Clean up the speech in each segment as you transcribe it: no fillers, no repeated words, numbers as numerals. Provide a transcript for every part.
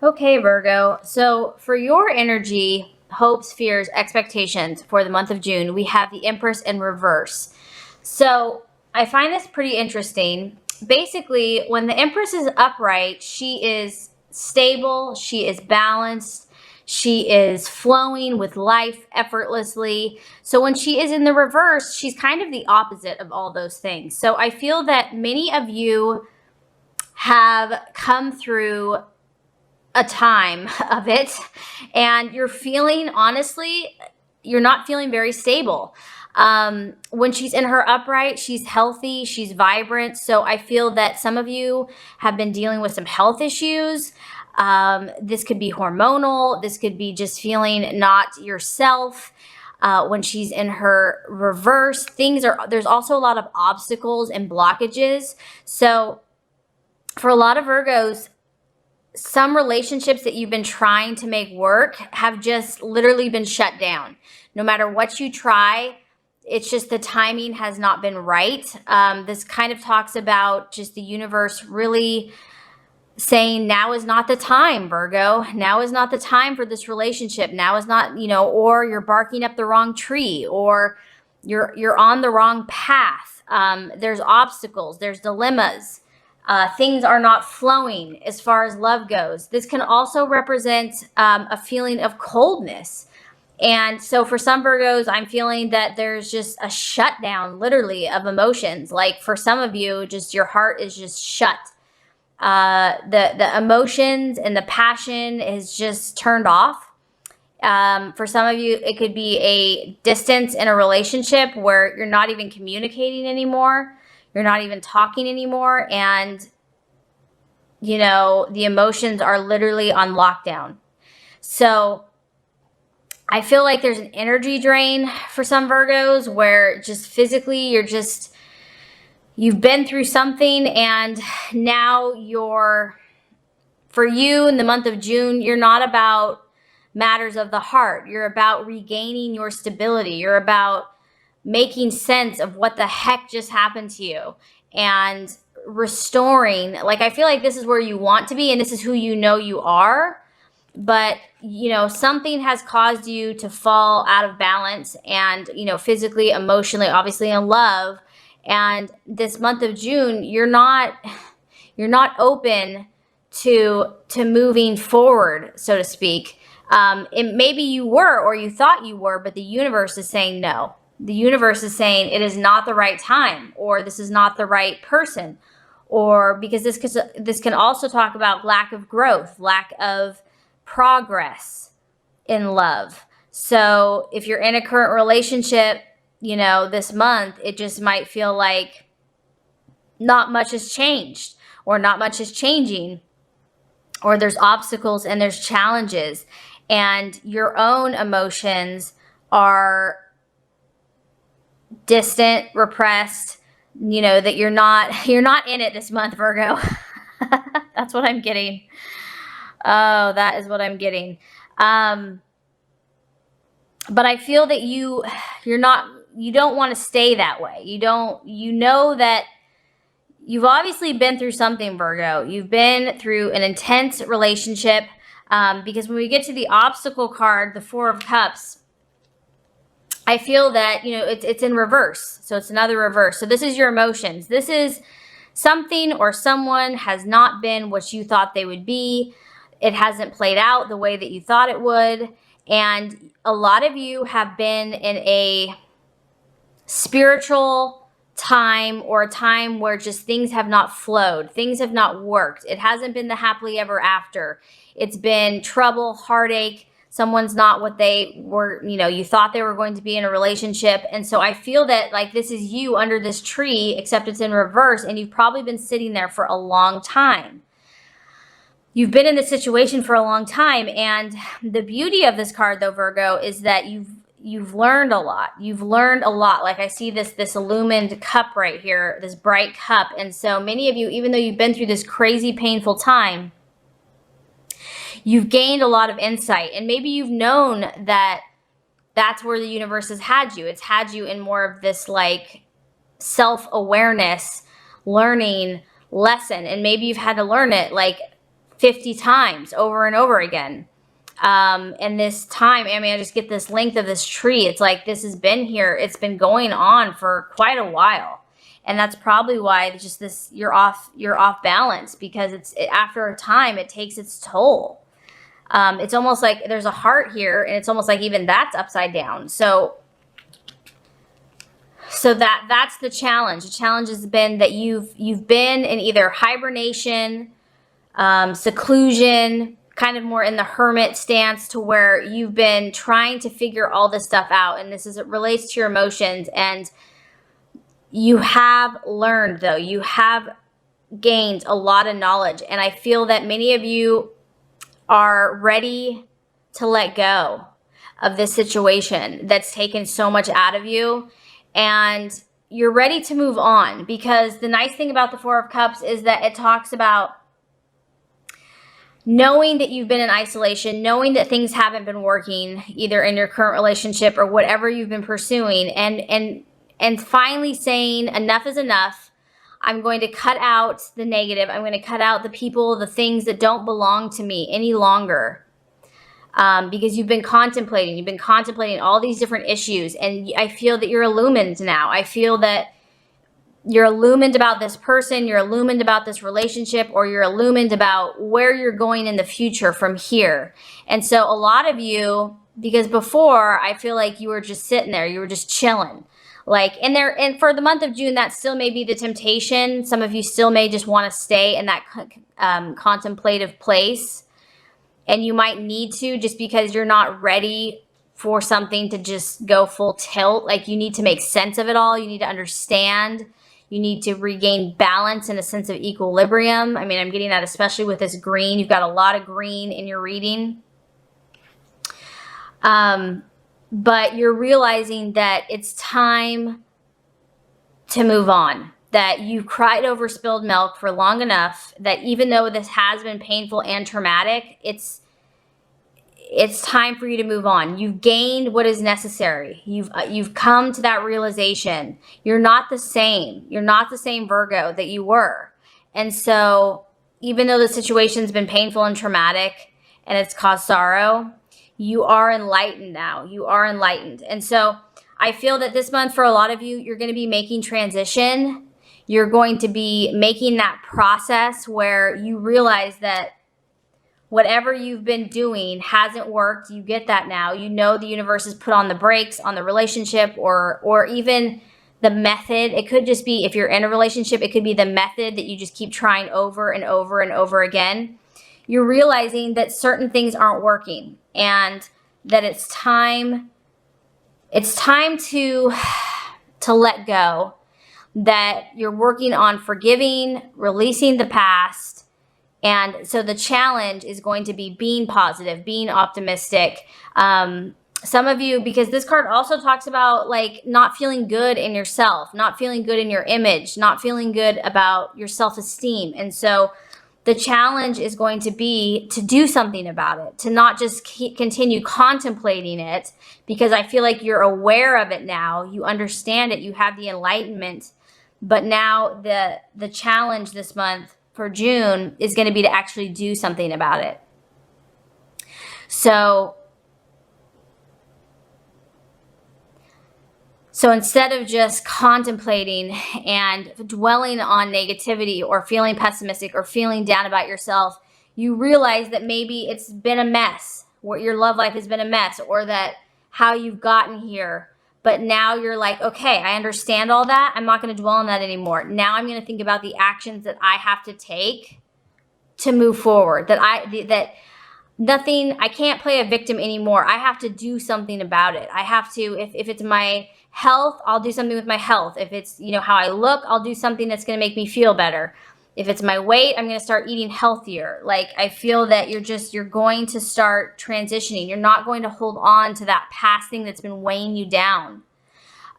Okay, Virgo. So for your energy, hopes, fears, expectations for the month of June, we have the Empress in reverse. So I find this pretty interesting. Basically, when the Empress is upright, she is stable, she is balanced, she is flowing with life effortlessly. So when she is in the reverse, she's kind of the opposite of all those things. So I feel that many of you have come through a time of it, and you're feeling, honestly, you're not feeling very stable. When she's in her upright, she's healthy, she's vibrant. So I feel that some of you have been dealing with some health issues. This could be hormonal. This could be just feeling not yourself. When she's in her reverse, there's also a lot of obstacles and blockages. So for a lot of Virgos, some relationships that you've been trying to make work have just literally been shut down. No matter what you try, it's just the timing has not been right. This kind of talks about just the universe really saying now is not the time, Virgo. Now is not the time for this relationship. Now is not, or you're barking up the wrong tree, or you're on the wrong path. There's obstacles, there's dilemmas. Things are not flowing as far as love goes. This can also represent a feeling of coldness. And so for some Virgos, I'm feeling that there's just a shutdown, literally, of emotions. Like for some of you, just your heart is just shut. The emotions and the passion is just turned off. For some of you, it could be a distance in a relationship where you're not even communicating anymore. You're not even talking anymore. And, the emotions are literally on lockdown. So I feel like there's an energy drain for some Virgos where just physically you've been through something, and now for you in the month of June, you're not about matters of the heart. You're about regaining your stability. You're about making sense of what the heck just happened to you and restoring. Like, I feel like this is where you want to be, and this is who you are. But, something has caused you to fall out of balance and, physically, emotionally, obviously in love. And this month of June, you're not open to moving forward, so to speak. Maybe you were, or you thought you were, but the universe is saying no. The universe is saying it is not the right time, or this is not the right person, or because this can also talk about lack of growth, lack of progress in love. So if you're in a current relationship, this month, it just might feel like not much has changed, or not much is changing, or there's obstacles and there's challenges, and your own emotions are distant, repressed, that you're not in it this month, Virgo. That's what I'm getting. Oh, that is what I'm getting. But I feel that you don't want to stay that way. You know that you've obviously been through something, Virgo. You've been through an intense relationship, because when we get to the obstacle card, the Four of Cups, I feel that, it's in reverse. So it's another reverse. So this is your emotions. This is something or someone has not been what you thought they would be. It hasn't played out the way that you thought it would. And a lot of you have been in a spiritual time, or a time where just things have not flowed. Things have not worked. It hasn't been the happily ever after. It's been trouble, heartache. Someone's not what they were, you thought they were going to be in a relationship. And so I feel that like this is you under this tree, except it's in reverse, and you've probably been sitting there for a long time. You've been in this situation for a long time. And the beauty of this card, though, Virgo, is that you've learned a lot. You've learned a lot. Like I see this illumined cup right here, this bright cup. And so many of you, even though you've been through this crazy, painful time, you've gained a lot of insight. And maybe you've known that that's where the universe has had you. It's had you in more of this like self-awareness, learning lesson. And maybe you've had to learn it like 50 times over and over again. And this time, I mean, I just get this length of this tree. It's like this has been here. It's been going on for quite a while. And that's probably why it's just this, you're off balance, because after a time, it takes its toll. It's almost like there's a heart here, and it's almost like even that's upside down. So that's the challenge. The challenge has been that you've been in either hibernation, seclusion, kind of more in the hermit stance, to where you've been trying to figure all this stuff out. And it relates to your emotions. And you have learned, though, you have gained a lot of knowledge. And I feel that many of you are ready to let go of this situation that's taken so much out of you. And you're ready to move on, because the nice thing about the Four of Cups is that it talks about knowing that you've been in isolation, knowing that things haven't been working either in your current relationship or whatever you've been pursuing, and finally saying enough is enough. I'm going to cut out the negative. I'm going to cut out the people, the things that don't belong to me any longer. Because you've been contemplating all these different issues, and I feel that you're illumined now. I feel that you're illumined about this person, you're illumined about this relationship, or you're illumined about where you're going in the future from here. And so a lot of you, because before, I feel like you were just sitting there, you were just chilling. And for the month of June, that still may be the temptation. Some of you still may just want to stay in that contemplative place. And you might need to, just because you're not ready for something to just go full tilt. Like, you need to make sense of it all. You need to understand. You need to regain balance and a sense of equilibrium. I mean, I'm getting that especially with this green. You've got a lot of green in your reading. But you're realizing that it's time to move on. That you've cried over spilled milk for long enough, that even though this has been painful and traumatic, it's time for you to move on. You've gained what is necessary. You've come to that realization. You're not the same. You're not the same Virgo that you were. And so even though the situation's been painful and traumatic and it's caused sorrow, you are enlightened now. You are enlightened. And so I feel that this month, for a lot of you, you're going to be making transition. You're going to be making that process where you realize that whatever you've been doing hasn't worked. You get that now. You know the universe has put on the brakes on the relationship, or even the method. It could just be, if you're in a relationship, it could be the method that you just keep trying over and over and over again. You're realizing that certain things aren't working, and that it's time to let go. That you're working on forgiving, releasing the past. And so the challenge is going to be being positive, being optimistic. Some of you, because this card also talks about like not feeling good in yourself, not feeling good in your image, not feeling good about your self-esteem. And so the challenge is going to be to do something about it, to not just continue contemplating it, because I feel like you're aware of it now. You understand it. You have the enlightenment. But now the challenge this month for June is going to be to actually do something about it. So instead of just contemplating and dwelling on negativity or feeling pessimistic or feeling down about yourself, you realize that maybe it's been a mess, or your love life has been a mess, or that how you've gotten here. But now you're like, okay, I understand all that. I'm not going to dwell on that anymore. Now I'm going to think about the actions that I have to take to move forward. I can't play a victim anymore. I have to do something about it. I have to, if it's my health, I'll do something with my health. If it's, how I look, I'll do something that's going to make me feel better. If it's my weight, I'm going to start eating healthier. Like, I feel that you're going to start transitioning. You're not going to hold on to that past thing that's been weighing you down.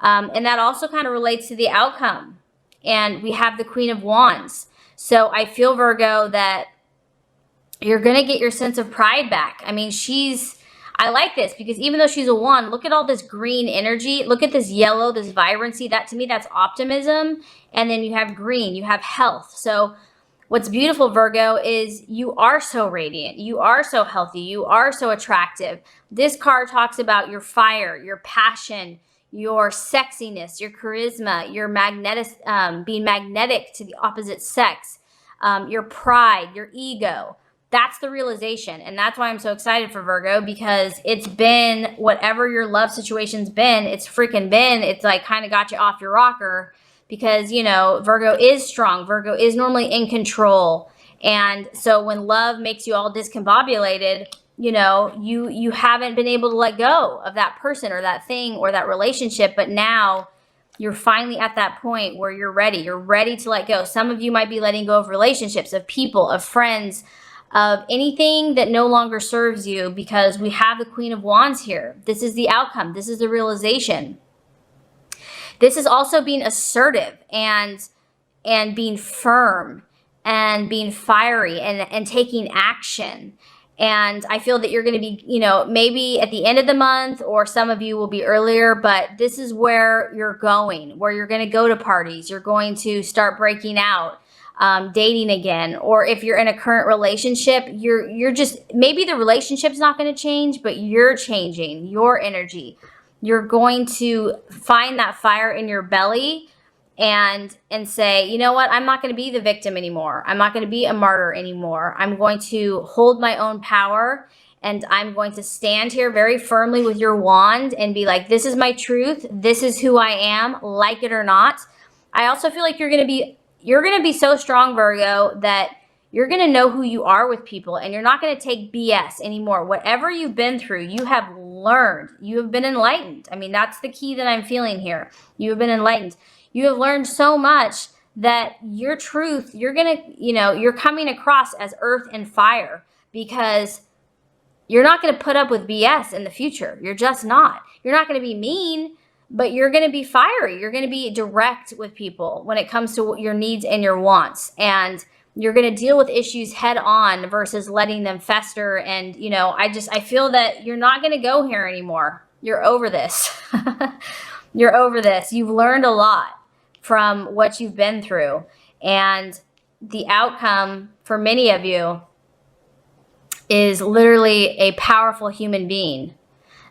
And that also kind of relates to the outcome. And we have the Queen of Wands. So I feel, Virgo, that you're going to get your sense of pride back. I mean, I like this because even though she's a wand, look at all this green energy. Look at this yellow, this vibrancy. That, to me, that's optimism. And then you have green, you have health. So what's beautiful, Virgo, is you are so radiant. You are so healthy. You are so attractive. This card talks about your fire, your passion, your sexiness, your charisma, your being magnetic to the opposite sex, your pride, your ego. That's the realization. And that's why I'm so excited for Virgo, because it's been whatever your love situation's been, it's like kind of got you off your rocker, because, you know, Virgo is strong. Virgo is normally in control. And so when love makes you all discombobulated, you know, you haven't been able to let go of that person or that thing or that relationship. But now you're finally at that point where you're ready. You're ready to let go. Some of you might be letting go of relationships, of people, of friends, of anything that no longer serves you, because we have the Queen of Wands here. This is the outcome. This is the realization. This is also being assertive and being firm and being fiery and taking action. And I feel that you're going to be, you know, maybe at the end of the month, or some of you will be earlier, but this is where you're going, where you're going to go to parties. You're going to start breaking out, dating again. Or if you're in a current relationship, you're just, maybe the relationship's not going to change, but you're changing your energy. You're going to find that fire in your belly and say, you know what, I'm not going to be the victim anymore. I'm not going to be a martyr anymore. I'm going to hold my own power, and I'm going to stand here very firmly with your wand and be like, this is my truth. This is who I am, like it or not. I also feel like you're going to be so strong, Virgo, that you're going to know who you are with people, and you're not going to take BS anymore. Whatever you've been through, you have learned. You have been enlightened. I mean, that's the key that I'm feeling here. You have been enlightened. You have learned so much that your truth, you're coming across as earth and fire, because you're not going to put up with BS in the future. You're just not. You're not going to be mean, but you're going to be fiery. You're going to be direct with people when it comes to your needs and your wants. And you're going to deal with issues head on versus letting them fester. And, you know, I feel that you're not going to go here anymore. You're over this. You're over this. You've learned a lot from what you've been through. And the outcome for many of you is literally a powerful human being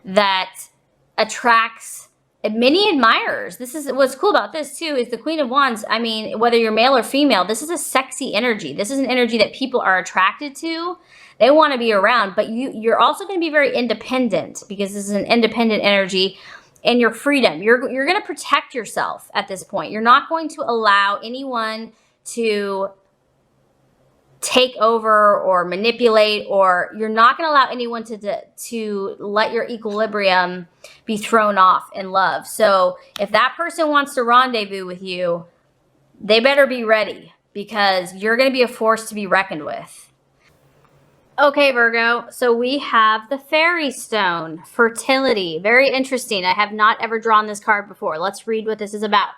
that attracts many admirers. This is what's cool about this too, is the Queen of Wands. I mean, whether you're male or female, this is a sexy energy. This is an energy that people are attracted to. They want to be around, but you're also going to be very independent, because this is an independent energy. And your freedom, you're going to protect yourself at this point. You're not going to allow anyone to take over or manipulate, or you're not going to allow anyone to let your equilibrium be thrown off in love. So if that person wants to rendezvous with you, they better be ready, because you're going to be a force to be reckoned with. Okay, Virgo, so we have the Fairy Stone, fertility. Very interesting. I have not ever drawn this card before. Let's read what this is about.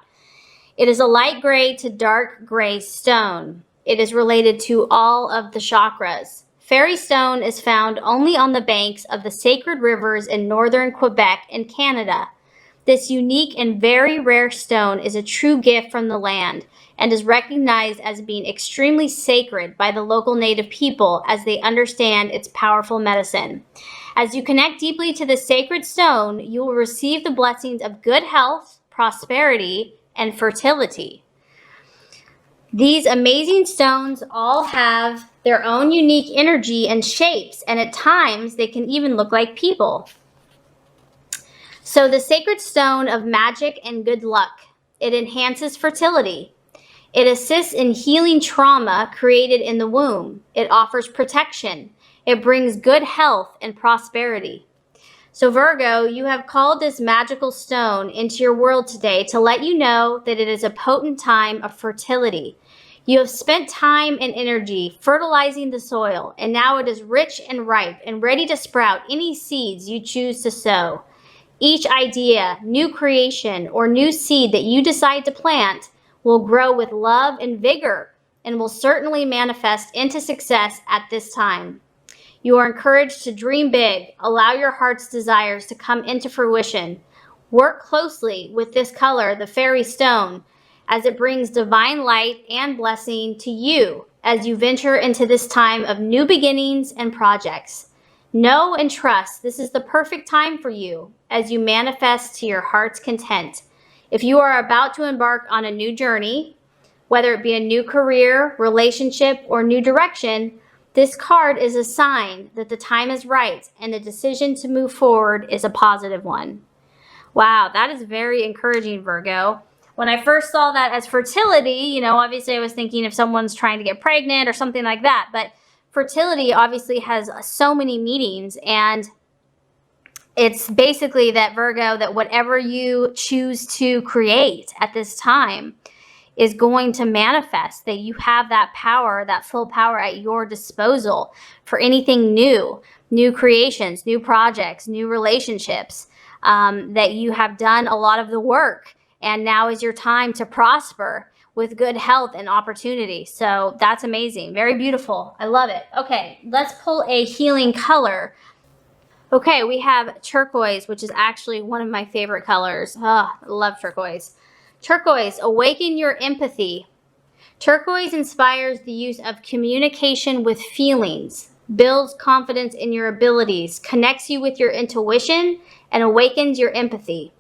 It is a light gray to dark gray stone. It is related to all of the chakras. Fairy Stone is found only on the banks of the sacred rivers in northern Quebec and Canada. This unique and very rare stone is a true gift from the land, and is recognized as being extremely sacred by the local native people, as they understand its powerful medicine. As you connect deeply to the sacred stone, you will receive the blessings of good health, prosperity, and fertility. These amazing stones all have their own unique energy and shapes, and at times they can even look like people. So the sacred stone of magic and good luck. It enhances fertility. It assists in healing trauma created in the womb. It offers protection. It brings good health and prosperity. So Virgo, you have called this magical stone into your world today to let you know that it is a potent time of fertility. You have spent time and energy fertilizing the soil, and now it is rich and ripe and ready to sprout any seeds you choose to sow. Each idea, new creation, or new seed that you decide to plant will grow with love and vigor, and will certainly manifest into success at this time. You are encouraged to dream big, allow your heart's desires to come into fruition. Work closely with this color, the Fairy Stone, as it brings divine light and blessing to you as you venture into this time of new beginnings and projects. Know and trust this is the perfect time for you as you manifest to your heart's content. If you are about to embark on a new journey, whether it be a new career, relationship, or new direction, this card is a sign that the time is right and the decision to move forward is a positive one. Wow, that is very encouraging, Virgo. When I first saw that as fertility, obviously I was thinking if someone's trying to get pregnant or something like that. But fertility obviously has so many meanings, and it's basically that, Virgo, that whatever you choose to create at this time is going to manifest, that you have that power, that full power at your disposal for anything new creations, new projects, new relationships, that you have done a lot of the work. And now is your time to prosper with good health and opportunity. So that's amazing. Very beautiful. I love it. Okay, let's pull a healing color. Okay, we have turquoise, which is actually one of my favorite colors. Oh, I love turquoise. Turquoise, awaken your empathy. Turquoise inspires the use of communication with feelings, builds confidence in your abilities, connects you with your intuition, and awakens your empathy.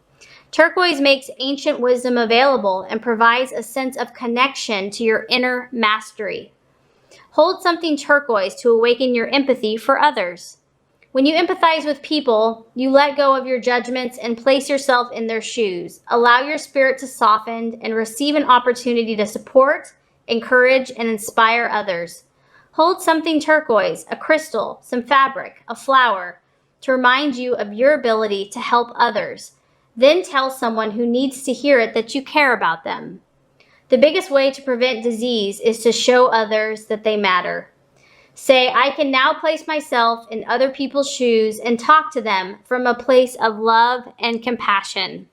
Turquoise makes ancient wisdom available and provides a sense of connection to your inner mastery. Hold something turquoise to awaken your empathy for others. When you empathize with people, you let go of your judgments and place yourself in their shoes. Allow your spirit to soften and receive an opportunity to support, encourage, and inspire others. Hold something turquoise, a crystal, some fabric, a flower, to remind you of your ability to help others. Then tell someone who needs to hear it that you care about them. The biggest way to prevent disease is to show others that they matter. Say, I can now place myself in other people's shoes and talk to them from a place of love and compassion.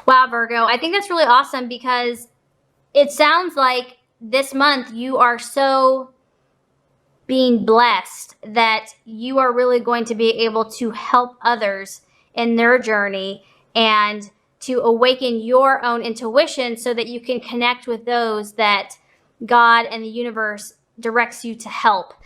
Wow, Virgo, I think that's really awesome because it sounds like this month you are so being blessed that you are really going to be able to help others in their journey and to awaken your own intuition so that you can connect with those that God and the universe directs you to help.